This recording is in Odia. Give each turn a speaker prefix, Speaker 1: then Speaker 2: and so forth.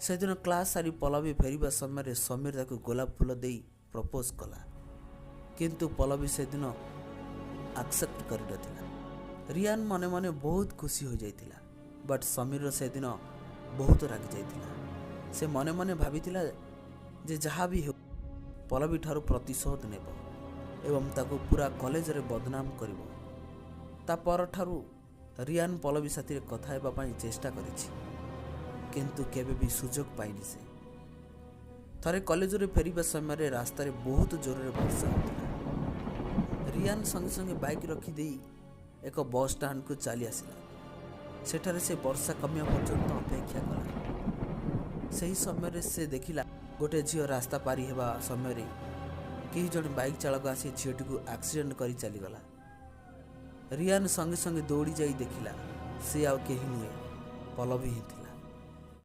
Speaker 1: ସେଦିନ କ୍ଲାସ୍ ସାରି ପଲ୍ଲବୀ ଫେରିବା ସମୟରେ ସମୀର ତାକୁ ଗୋଲାପ ଫୁଲ ଦେଇ ପ୍ରପୋଜ କଲା, କିନ୍ତୁ ପଲ୍ଲବୀ ସେଦିନ ଆକ୍ସେପ୍ଟ କରିନଥିଲା। ରିୟାନ୍ ମନେ ମନେ ବହୁତ ଖୁସି ହୋଇଯାଇଥିଲା, ବଟ୍ ସମୀର ସେଦିନ ବହୁତ ରାଗି ଯାଇଥିଲା। ସେ ମନେ ମନେ ଭାବିଥିଲା ଯେ ଯାହା ବି ହେଉ ପଲ୍ଲବୀ ଠାରୁ ପ୍ରତିଶୋଧ ନେବ ଏବଂ ତାକୁ ପୁରା କଲେଜରେ ବଦନାମ କରିବ। ତା ପରଠାରୁ ରିୟାନ୍ ପଲ୍ଲବୀ ସାଥିରେ କଥା ହେବା ପାଇଁ ଚେଷ୍ଟା କରିଛି, କିନ୍ତୁ କେବେ ବି ସୁଯୋଗ ପାଇନି। ସେ ଥରେ କଲେଜରୁ ଫେରିବା ସମୟରେ ରାସ୍ତାରେ ବହୁତ ଜୋରରେ ବର୍ଷା ହେଉଥିଲା। ରିୟାନ୍ ସଙ୍ଗେ ସଙ୍ଗେ ବାଇକ୍ ରଖିଦେଇ ଏକ ବସ୍ ଷ୍ଟାଣ୍ଡକୁ ଚାଲି ଆସିଲା। ସେଠାରେ ସେ ବର୍ଷା କମିବା ପର୍ଯ୍ୟନ୍ତ ଅପେକ୍ଷା କଲା। ସେହି ସମୟରେ ସେ ଦେଖିଲା ଗୋଟିଏ ଝିଅ ରାସ୍ତା ପାରି ହେବା ସମୟରେ କେହି ଜଣେ ବାଇକ୍ ଚାଳକ ଆସି ଝିଅଟିକୁ ଆକ୍ସିଡେଣ୍ଟ କରି ଚାଲିଗଲା। ରିୟାନ୍ ସଙ୍ଗେ ସଙ୍ଗେ ଦୌଡ଼ି ଯାଇ ଦେଖିଲା ସେ ଆଉ କେହି ନୁହେଁ, ପଲ୍ଲବୀ ହିଁ ଥିଲା।